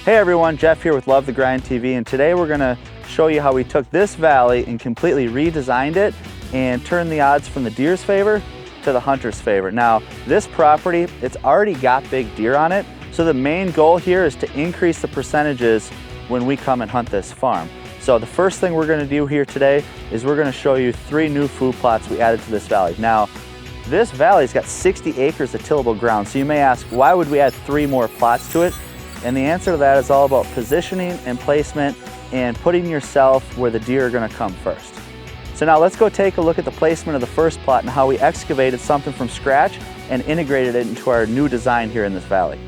Hey everyone, Jeff here with Love the Grind TV, and today we're going to show you how we took this valley and completely redesigned it and turned the odds from the deer's favor to the hunter's favor. Now, this property, it's already got big deer on it, so the main goal here is to increase the percentages when we come and hunt this farm. So the first thing we're going to do here today is we're going to show you 3 new food plots we added to this valley. Now, this valley's got 60 acres of tillable ground, so you may ask, why would we add 3 more plots to it? And the answer to that is all about positioning and placement and putting yourself where the deer are going to come first. So now let's go take a look at the placement of the first plot and how we excavated something from scratch and integrated it into our new design here in this valley.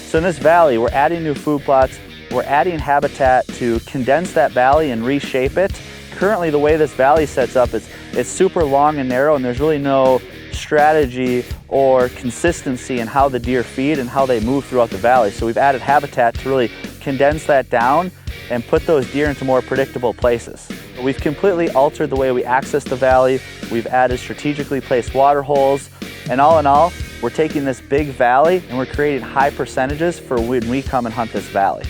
So in this valley, we're adding new food plots, we're adding habitat to condense that valley and reshape it. Currently, the way this valley sets up, it's super long and narrow, and there's really no strategy or consistency in how the deer feed and how they move throughout the valley. So we've added habitat to really condense that down and put those deer into more predictable places. We've completely altered the way we access the valley. We've added strategically placed water holes, and all in all, we're taking this big valley and we're creating high percentages for when we come and hunt this valley.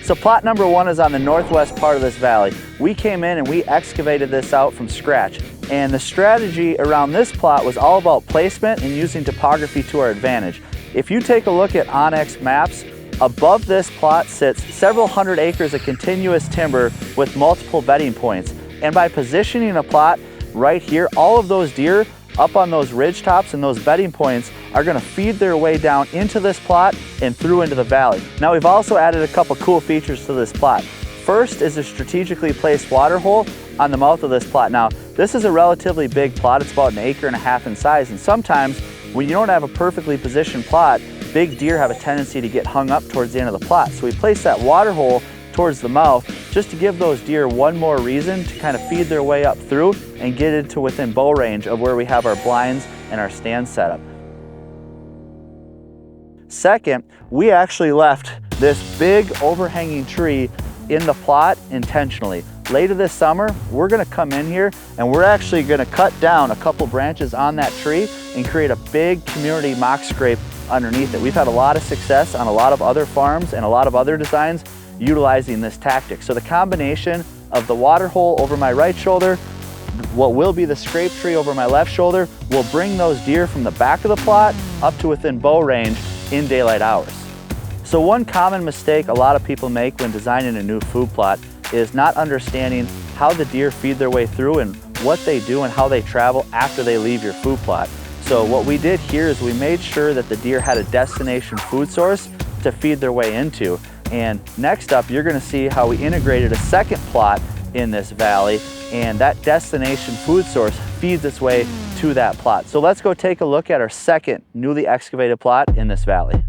So plot number 1 is on the northwest part of this valley. We came in and we excavated this out from scratch. And the strategy around this plot was all about placement and using topography to our advantage. If you take a look at onX maps, above this plot sits several hundred acres of continuous timber with multiple bedding points. And by positioning a plot right here, all of those deer up on those ridge tops and those bedding points are going to feed their way down into this plot and through into the valley. Now, we've also added a couple cool features to this plot. First is a strategically placed water hole on the mouth of this plot. Now, this is a relatively big plot. It's about 1.5 acres in size, and sometimes when you don't have a perfectly positioned plot, big deer have a tendency to get hung up towards the end of the plot. So we placed that water hole towards the mouth just to give those deer one more reason to kind of feed their way up through and get into within bow range of where we have our blinds and our stand set up. Second, we actually left this big overhanging tree in the plot intentionally. Later this summer, we're going to come in here and we're actually going to cut down a couple branches on that tree and create a big community mock scrape underneath it. We've had a lot of success on a lot of other farms and a lot of other designs utilizing this tactic. So the combination of the water hole over my right shoulder, what will be the scrape tree over my left shoulder, will bring those deer from the back of the plot up to within bow range in daylight hours. So one common mistake a lot of people make when designing a new food plot is not understanding how the deer feed their way through and what they do and how they travel after they leave your food plot. So what we did here is we made sure that the deer had a destination food source to feed their way into. And next up, you're going to see how we integrated a second plot in this valley, and that destination food source feeds its way to that plot. So let's go take a look at our second newly excavated plot in this valley.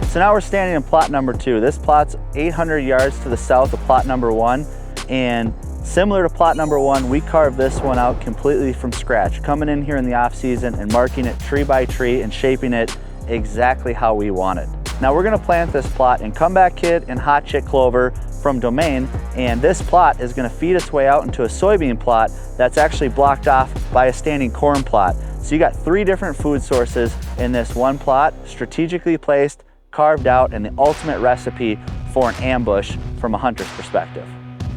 So now we're standing in plot number 2. This plot's 800 yards to the south of plot number 1, and similar to plot number 1, we carved this one out completely from scratch, coming in here in the off season and marking it tree by tree and shaping it exactly how we want it. Now we're going to plant this plot in Comeback Kid and Hot Chick Clover from Domain, and this plot is going to feed its way out into a soybean plot that's actually blocked off by a standing corn plot. So you got 3 different food sources in this one plot, strategically placed, carved out, and the ultimate recipe for an ambush from a hunter's perspective.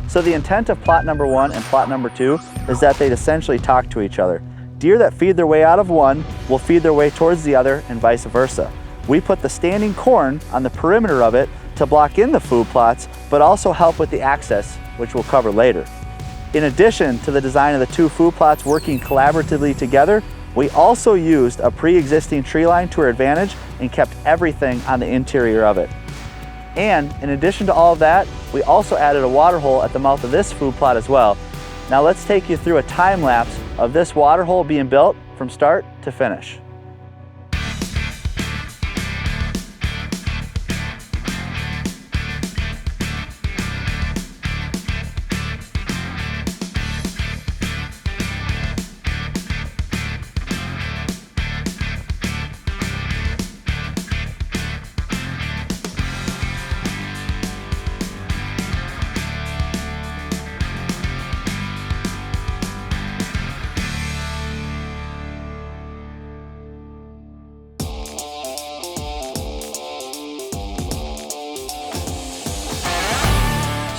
So the intent of plot number 1 and plot number 2 is that they'd essentially talk to each other. Deer that feed their way out of one will feed their way towards the other and vice versa. We put the standing corn on the perimeter of it to block in the food plots, but also help with the access, which we'll cover later. In addition to the design of the 2 food plots working collaboratively together, we also used a pre-existing tree line to our advantage and kept everything on the interior of it. And in addition to all of that, we also added a water hole at the mouth of this food plot as well. Now let's take you through a time lapse of this water hole being built from start to finish.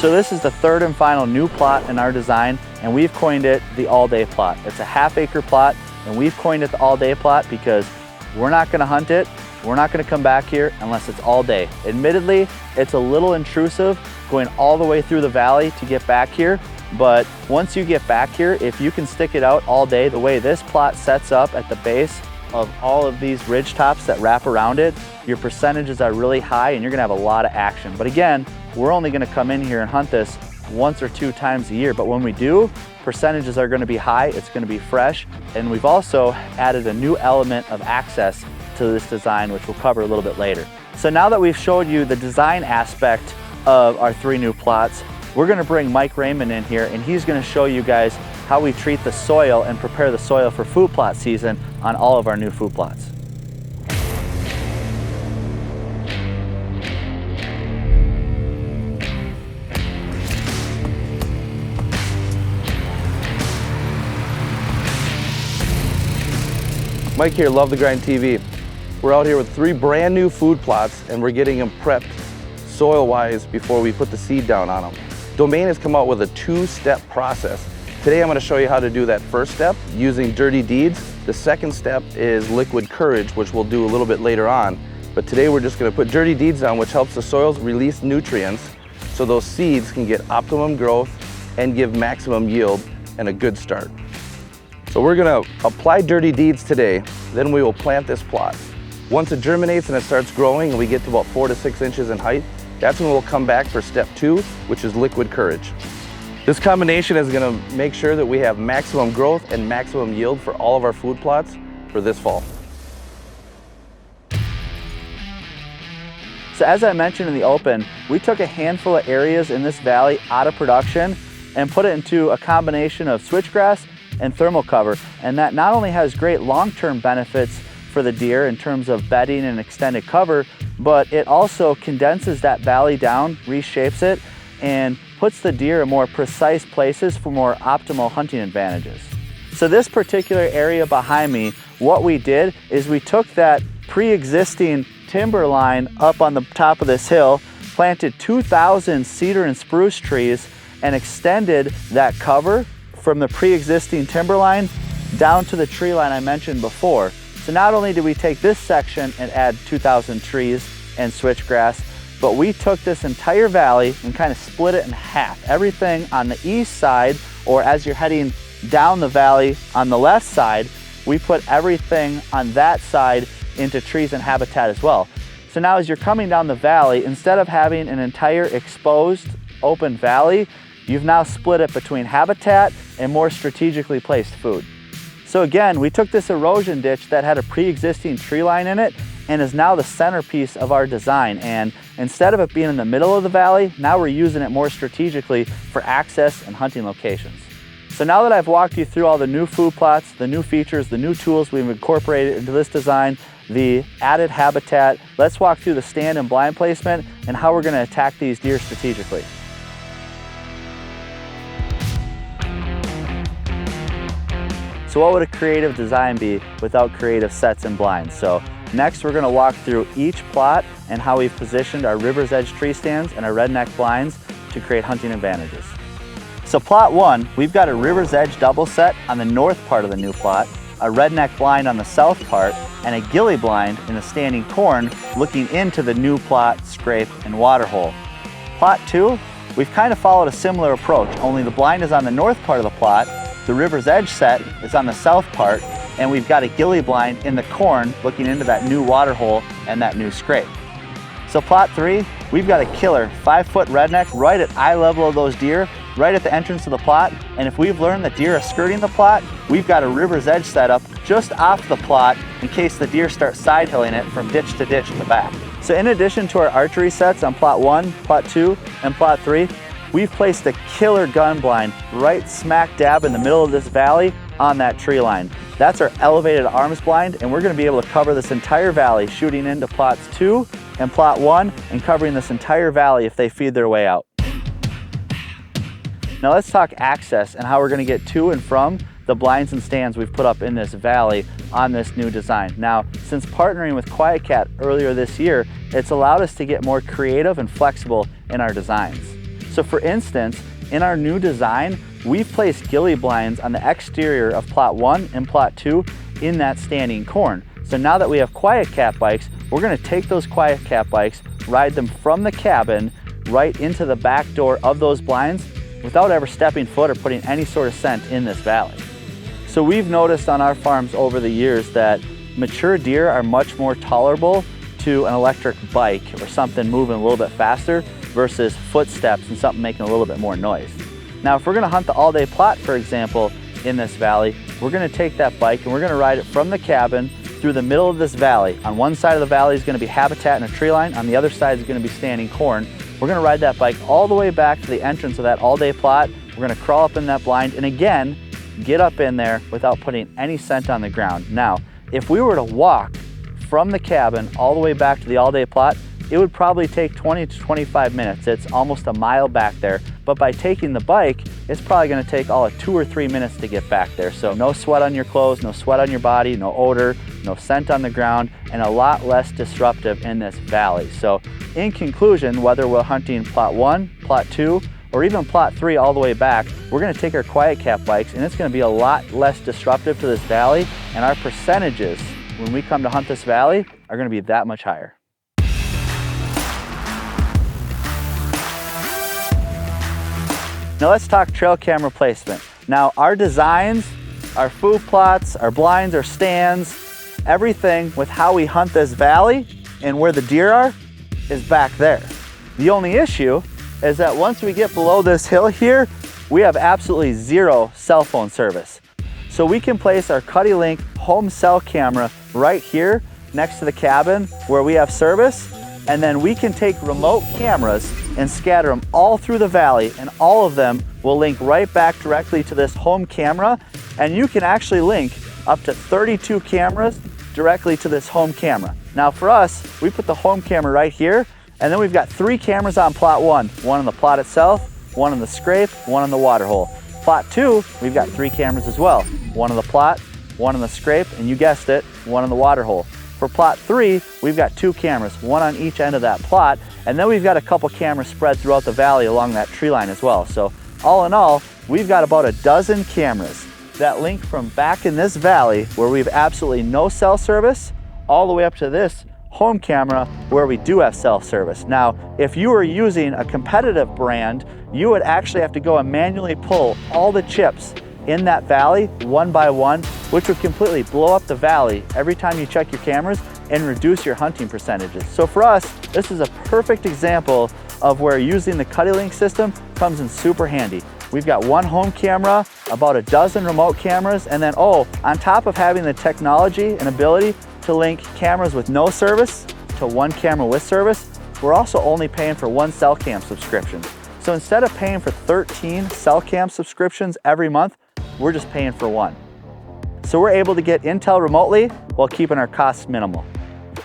So this is the third and final new plot in our design, and we've coined it the all-day plot. It's a half-acre plot, and we've coined it the all-day plot because we're not gonna hunt it, we're not gonna come back here unless it's all day. Admittedly, it's a little intrusive going all the way through the valley to get back here, but once you get back here, if you can stick it out all day, the way this plot sets up at the base of all of these ridge tops that wrap around it, your percentages are really high and you're gonna have a lot of action. But again, we're only gonna come in here and hunt this once or 2 times a year, but when we do, percentages are gonna be high, it's gonna be fresh, and we've also added a new element of access to this design, which we'll cover a little bit later. So now that we've showed you the design aspect of our 3 new plots, we're gonna bring Mike Raymond in here, and he's gonna show you guys how we treat the soil and prepare the soil for food plot season on all of our new food plots. Mike here, Love the Grind TV. We're out here with 3 brand new food plots and we're getting them prepped soil-wise before we put the seed down on them. Domain has come out with a 2-step process. Today I'm going to show you how to do that first step using dirty deeds. The second step is liquid courage, which we'll do a little bit later on. But today we're just going to put dirty deeds down, which helps the soils release nutrients so those seeds can get optimum growth and give maximum yield and a good start. So we're gonna apply dirty deeds today, then we will plant this plot. Once it germinates and it starts growing and we get to about 4 to 6 inches in height, that's when we'll come back for step 2, which is liquid courage. This combination is gonna make sure that we have maximum growth and maximum yield for all of our food plots for this fall. So as I mentioned in the open, we took a handful of areas in this valley out of production and put it into a combination of switchgrass and thermal cover, and that not only has great long-term benefits for the deer in terms of bedding and extended cover, but it also condenses that valley down, reshapes it, and puts the deer in more precise places for more optimal hunting advantages. So this particular area behind me, what we did is we took that pre-existing timber line up on the top of this hill, planted 2,000 cedar and spruce trees, and extended that cover from the pre-existing timber line down to the tree line I mentioned before. So not only did we take this section and add 2,000 trees and switchgrass, but we took this entire valley and kind of split it in half. Everything on the east side, or as you're heading down the valley on the left side, we put everything on that side into trees and habitat as well. So now as you're coming down the valley, instead of having an entire exposed open valley, you've now split it between habitat and more strategically placed food. So again, we took this erosion ditch that had a pre-existing tree line in it and is now the centerpiece of our design. And instead of it being in the middle of the valley, now we're using it more strategically for access and hunting locations. So now that I've walked you through all the new food plots, the new features, the new tools we've incorporated into this design, the added habitat, let's walk through the stand and blind placement and how we're going to attack these deer strategically. So what would a creative design be without creative sets and blinds? So next we're going to walk through each plot and how we've positioned our river's edge tree stands and our redneck blinds to create hunting advantages. So plot 1, we've got a river's edge double set on the north part of the new plot, a redneck blind on the south part, and a ghillie blind in the standing corn looking into the new plot scrape and water hole. Plot 2, we've kind of followed a similar approach, only the blind is on the north part of the plot, the river's edge set is on the south part, and we've got a ghillie blind in the corn looking into that new water hole and that new scrape. So plot 3, we've got a killer 5-foot redneck right at eye level of those deer, right at the entrance of the plot, and if we've learned that deer are skirting the plot, we've got a river's edge set up just off the plot in case the deer start side hilling it from ditch to ditch in the back. So in addition to our archery sets on plot 1, plot 2, and plot 3, we've placed a killer gun blind right smack dab in the middle of this valley on that tree line. That's our elevated arms blind, and we're going to be able to cover this entire valley, shooting into plots 2 and plot 1 and covering this entire valley if they feed their way out. Now let's talk access and how we're going to get to and from the blinds and stands we've put up in this valley on this new design. Now, since partnering with QuietKat earlier this year, it's allowed us to get more creative and flexible in our designs. So for instance, in our new design, we've placed ghillie blinds on the exterior of plot 1 and plot 2 in that standing corn. So now that we have quiet cat bikes, we're gonna take those quiet cat bikes, ride them from the cabin right into the back door of those blinds without ever stepping foot or putting any sort of scent in this valley. So we've noticed on our farms over the years that mature deer are much more tolerable to an electric bike or something moving a little bit faster versus footsteps and something making a little bit more noise. Now, if we're gonna hunt the all-day plot, for example, in this valley, we're gonna take that bike and we're gonna ride it from the cabin through the middle of this valley. On one side of the valley is gonna be habitat and a tree line. On the other side is gonna be standing corn. We're gonna ride that bike all the way back to the entrance of that all-day plot. We're gonna crawl up in that blind and again, get up in there without putting any scent on the ground. Now, if we were to walk from the cabin all the way back to the all-day plot, it would probably take 20 to 25 minutes. It's almost a mile back there. But by taking the bike, it's probably gonna take all of 2 or 3 minutes to get back there. So no sweat on your clothes, no sweat on your body, no odor, no scent on the ground, and a lot less disruptive in this valley. So in conclusion, whether we're hunting plot 1, plot 2, or even plot 3 all the way back, we're gonna take our quiet cat bikes and it's gonna be a lot less disruptive to this valley, and our percentages when we come to hunt this valley are gonna be that much higher. Now let's talk trail camera placement. Now our designs, our food plots, our blinds, our stands, everything with how we hunt this valley and where the deer are is back there. The only issue is that once we get below this hill here, we have absolutely zero cell phone service. So we can place our Cuddeback home cell camera right here next to the cabin where we have service, and then we can take remote cameras and scatter them all through the valley, and all of them will link right back directly to this home camera, and you can actually link up to 32 cameras directly to this home camera. Now for us, we put the home camera right here, and then we've got 3 cameras on plot 1, one on the plot itself, one on the scrape, one on the water hole. Plot 2, we've got 3 cameras as well, one on the plot, one on the scrape, and you guessed it, one on the water hole. For plot 3, we've got 2 cameras, one on each end of that plot, and then we've got a couple cameras spread throughout the valley along that tree line as well. So all in all, we've got about a dozen cameras that link from back in this valley where we have absolutely no cell service all the way up to this home camera where we do have cell service. Now, if you were using a competitive brand, you would actually have to go and manually pull all the chips in that valley one by one, which would completely blow up the valley every time you check your cameras and reduce your hunting percentages. So for us, this is a perfect example of where using the Cuddeback system comes in super handy. We've got 1 home camera, about a dozen remote cameras, and then on top of having the technology and ability to link cameras with no service to 1 camera with service, we're also only paying for 1 cell cam subscription. So instead of paying for 13 cell cam subscriptions every month, we're just paying for 1. So we're able to get intel remotely while keeping our costs minimal.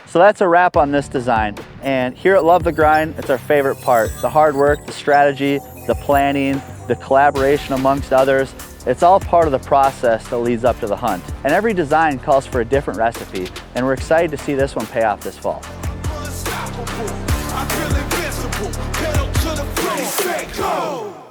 So that's a wrap on this design. And here at Love the Grind, it's our favorite part. The hard work, the strategy, the planning, the collaboration amongst others. It's all part of the process that leads up to the hunt. And every design calls for a different recipe. And we're excited to see this one pay off this fall. I feel invincible, pedal to the floor, say go!